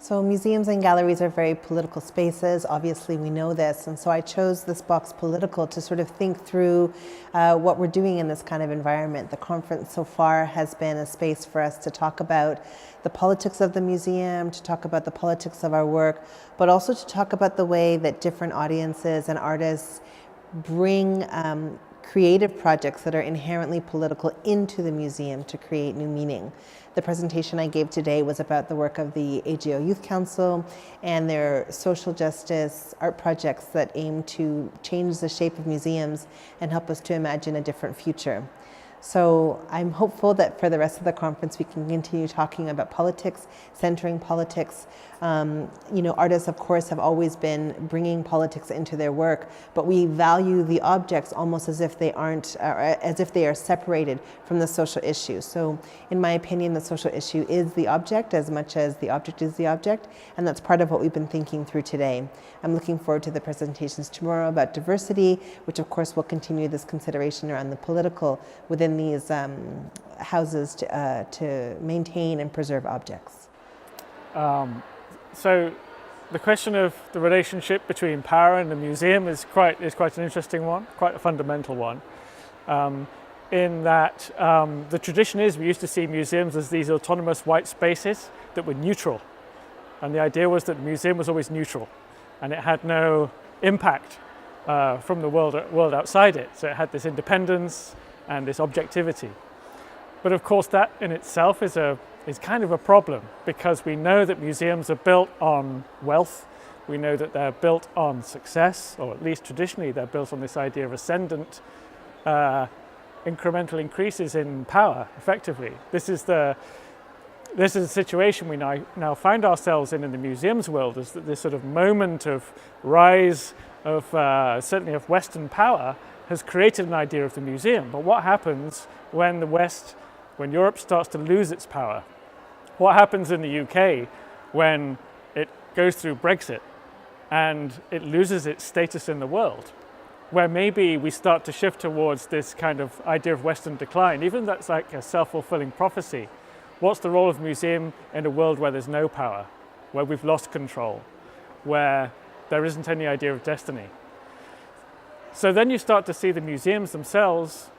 So museums and galleries are very political spaces. Obviously, we know this. And so I chose this box political to sort of think through what we're doing in this kind of environment. The conference so far has been a space for us to talk about the politics of the museum, to talk about the politics of our work, but also to talk about the way that different audiences and artists bring creative projects that are inherently political into the museum to create new meaning. The presentation I gave today was about the work of the AGO Youth Council and their social justice art projects that aim to change the shape of museums and help us to imagine a different future. So I'm hopeful that for the rest of the conference we can continue talking about politics, centering politics. Artists, of course, have always been bringing politics into their work, but we value the objects almost as if they aren't, as if they are separated from the social issue. So in my opinion, the social issue is the object as much as the object is the object, and that's part of what we've been thinking through today. I'm looking forward to the presentations tomorrow about diversity, which of course will continue this consideration around the political within these houses to maintain and preserve objects. So the question of the relationship between power and the museum is quite an interesting one, quite a fundamental one. In that the tradition is we used to see museums as these autonomous white spaces that were neutral. And the idea was that the museum was always neutral and it had no impact from the world outside it. So it had this independence and this objectivity. But of course that in itself is kind of a problem, because we know that museums are built on wealth. We know that they're built on success, or at least traditionally they're built on this idea of ascendant incremental increases in power, effectively. This is a situation we now find ourselves in the museums world, is that this sort of moment of rise of certainly of Western power has created an idea of the museum. But what happens when when Europe starts to lose its power? What happens in the UK when it goes through Brexit and it loses its status in the world? Where maybe we start to shift towards this kind of idea of Western decline, even that's like a self-fulfilling prophecy. What's the role of a museum in a world where there's no power, where we've lost control, where there isn't any idea of destiny? So then you start to see the museums themselves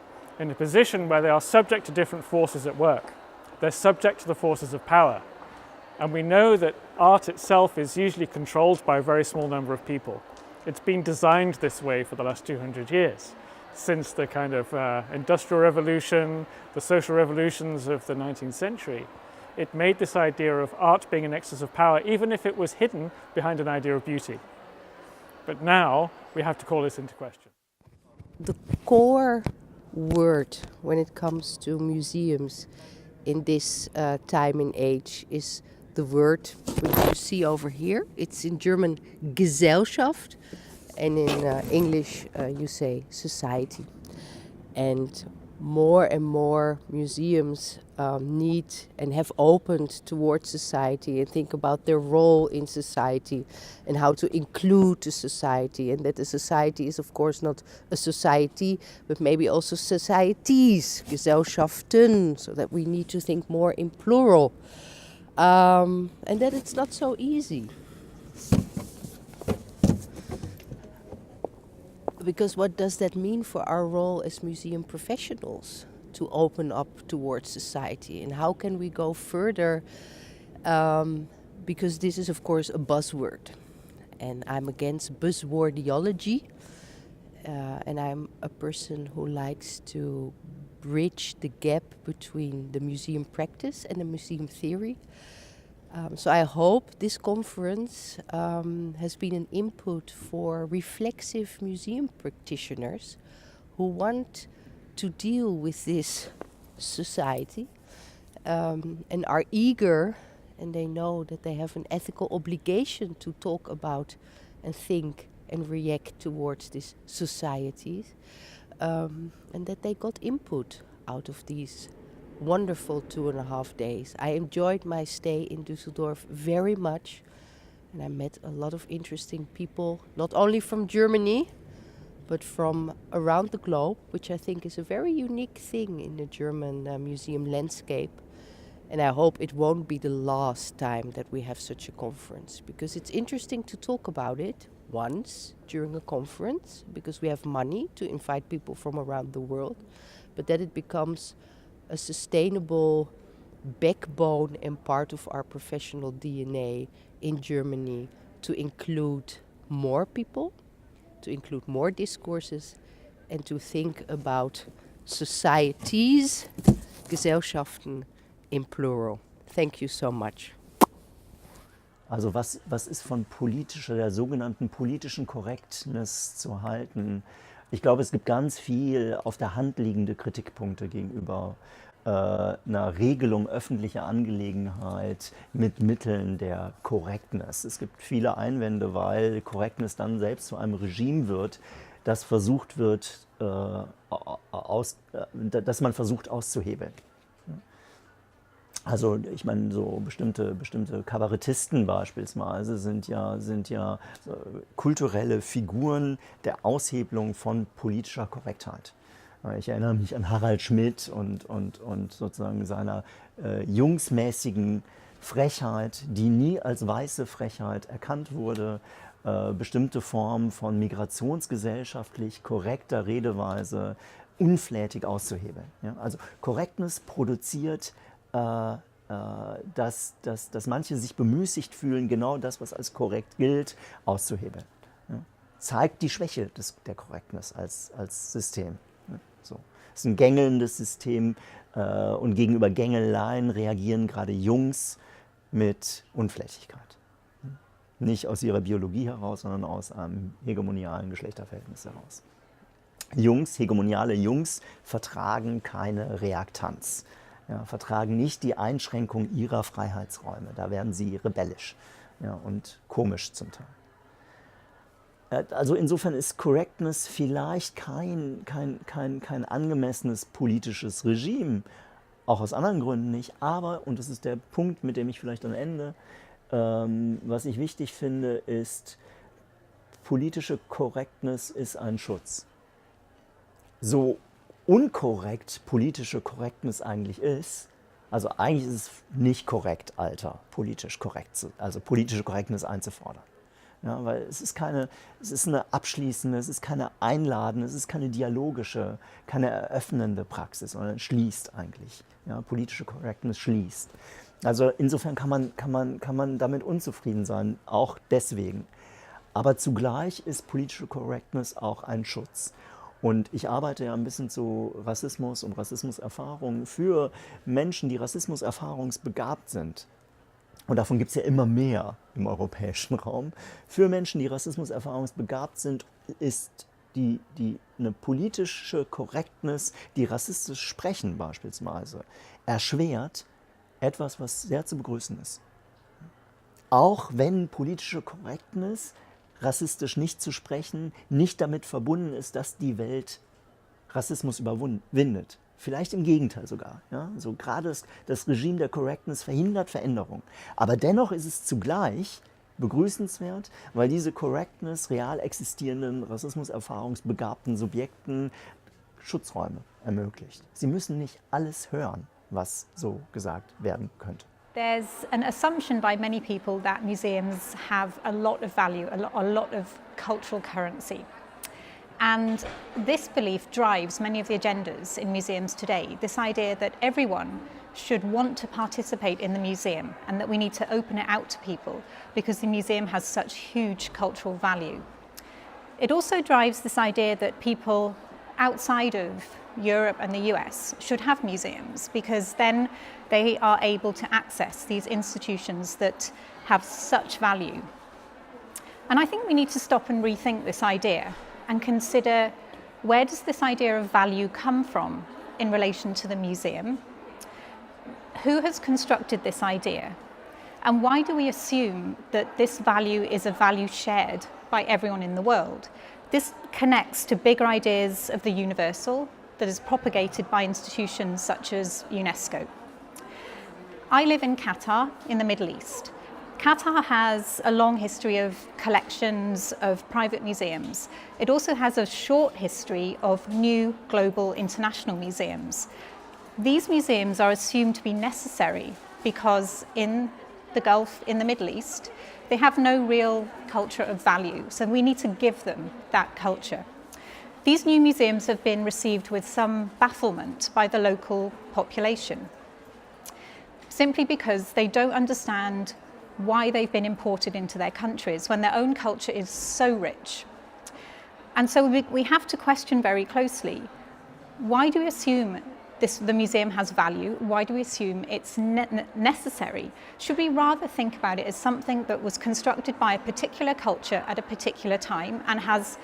in a position where they are subject to different forces at work. They're subject to the forces of power. And we know that art itself is usually controlled by a very small number of people. It's been designed this way for the last 200 years, since the kind of Industrial Revolution, the social revolutions of the 19th century. It made this idea of art being an excess of power, even if it was hidden behind an idea of beauty. But now we have to call this into question. The core word when it comes to museums in this time and age is the word which you see over here. It's in German Gesellschaft, and in English you say society. And more museums need and have opened towards society and think about their role in society and how to include the society, and that the society is of course not a society but maybe also societies, Gesellschaften, so that we need to think more in plural, and that it's not so easy. Because what does that mean for our role as museum professionals to open up towards society? And how can we go further? Because this is, of course, a buzzword. And I'm against buzzwordiology. And I'm a person who likes to bridge the gap between the museum practice and the museum theory. So I hope this conference has been an input for reflexive museum practitioners who want to deal with this society and are eager, and they know that they have an ethical obligation to talk about and think and react towards this societies, and that they got input out of these wonderful 2.5 days. I enjoyed my stay in Düsseldorf very much, and I met a lot of interesting people, not only from Germany, but from around the globe, which I think is a very unique thing in the German museum landscape. And I hope it won't be the last time that we have such a conference, because it's interesting to talk about it once during a conference, because we have money to invite people from around the world, but that it becomes a sustainable backbone and part of our professional DNA in Germany to include more people, to include more discourses, and to think about societies, Gesellschaften in plural. Thank you so much. Also was ist von der sogenannten politischen Correctness zu halten? Ich glaube, es gibt ganz viel auf der Hand liegende Kritikpunkte gegenüber einer Regelung öffentlicher Angelegenheit mit Mitteln der Correctness. Es gibt viele Einwände, weil Correctness dann selbst zu einem Regime wird, das versucht wird, das man versucht auszuhebeln. Also ich meine, so bestimmte Kabarettisten beispielsweise sind ja kulturelle Figuren der Aushebelung von politischer Korrektheit. Ich erinnere mich an Harald Schmidt und sozusagen seiner jungsmäßigen Frechheit, die nie als weiße Frechheit erkannt wurde, bestimmte Formen von migrationsgesellschaftlich korrekter Redeweise unflätig auszuhebeln. Ja? Also Correctness produziert, dass manche sich bemüßigt fühlen, genau das, was als korrekt gilt, auszuhebeln. Ja? Zeigt die Schwäche der Correctness als System. Ja? So. Es ist ein gängelndes System und gegenüber Gängeleien reagieren gerade Jungs mit Unflätigkeit. Nicht aus ihrer Biologie heraus, sondern aus einem hegemonialen Geschlechterverhältnis heraus. Hegemoniale Jungs vertragen keine Reaktanz, ja, vertragen nicht die Einschränkung ihrer Freiheitsräume. Da werden sie rebellisch, ja, und komisch zum Teil. Also insofern ist Correctness vielleicht kein angemessenes politisches Regime, auch aus anderen Gründen nicht, aber, und das ist der Punkt, mit dem ich vielleicht am Ende, was ich wichtig finde, ist, politische Correctness ist ein Schutz. So unkorrekt politische Correctness eigentlich ist, also eigentlich ist es nicht korrekt, politisch korrekt, also politische Correctness einzufordern. Ja, weil es ist eine abschließende, es ist keine einladende, es ist keine dialogische, keine eröffnende Praxis, sondern schließt eigentlich. Ja, politische Correctness schließt. Also insofern kann man damit unzufrieden sein, auch deswegen. Aber zugleich ist politische Correctness auch ein Schutz. Und ich arbeite ja ein bisschen zu Rassismus und Rassismuserfahrungen für Menschen, die rassismuserfahrungsbegabt sind. Und davon gibt es ja immer mehr im europäischen Raum. Für Menschen, die rassismuserfahrungsbegabt sind, ist eine politische Correctness, die rassistisch sprechen beispielsweise, erschwert etwas, was sehr zu begrüßen ist. Auch wenn politische Correctness, rassistisch nicht zu sprechen, nicht damit verbunden ist, dass die Welt Rassismus überwindet. Vielleicht im Gegenteil sogar. Ja? So gerade das Regime der Correctness verhindert Veränderung. Aber dennoch ist es zugleich begrüßenswert, weil diese Correctness real existierenden, rassismuserfahrungsbegabten Subjekten Schutzräume ermöglicht. Sie müssen nicht alles hören, was so gesagt werden könnte. There's an assumption by many people that museums have a lot of value, a lot of cultural currency. And this belief drives many of the agendas in museums today, this idea that everyone should want to participate in the museum and that we need to open it out to people because the museum has such huge cultural value. It also drives this idea that people outside of Europe and the US should have museums because then they are able to access these institutions that have such value. And I think we need to stop and rethink this idea and consider, where does this idea of value come from in relation to the museum? Who has constructed this idea? And why do we assume that this value is a value shared by everyone in the world? This connects to bigger ideas of the universal that is propagated by institutions such as UNESCO. I live in Qatar in the Middle East. Qatar has a long history of collections of private museums. It also has a short history of new global international museums. These museums are assumed to be necessary because in the Gulf, in the Middle East, they have no real culture of value, so we need to give them that culture. These new museums have been received with some bafflement by the local population, simply because they don't understand why they've been imported into their countries when their own culture is so rich. And so we have to question very closely, why do we assume the museum has value? Why do we assume it's necessary? Should we rather think about it as something that was constructed by a particular culture at a particular time and has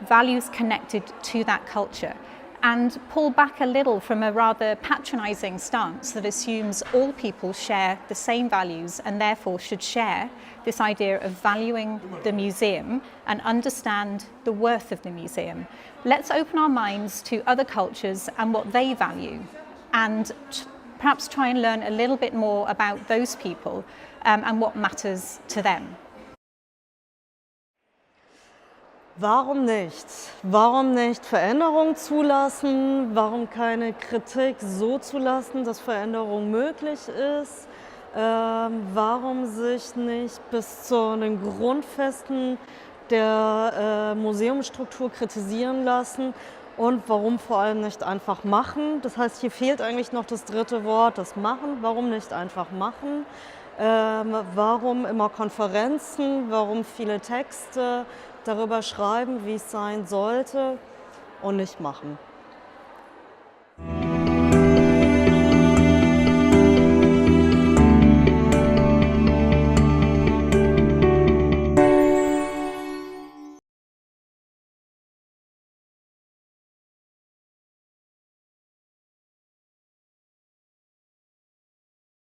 values connected to that culture, and pull back a little from a rather patronizing stance that assumes all people share the same values and therefore should share this idea of valuing the museum and understand the worth of the museum. Let's open our minds to other cultures and what they value, and perhaps try and learn a little bit more about those people and what matters to them. Warum nicht? Warum nicht Veränderung zulassen? Warum keine Kritik so zulassen, dass Veränderung möglich ist? Warum sich nicht bis zu den Grundfesten der Museumsstruktur kritisieren lassen? Und warum vor allem nicht einfach machen? Das heißt, hier fehlt eigentlich noch das dritte Wort, das Machen. Warum nicht einfach machen? Warum immer Konferenzen? Warum viele Texte darüber schreiben, wie es sein sollte und nicht machen?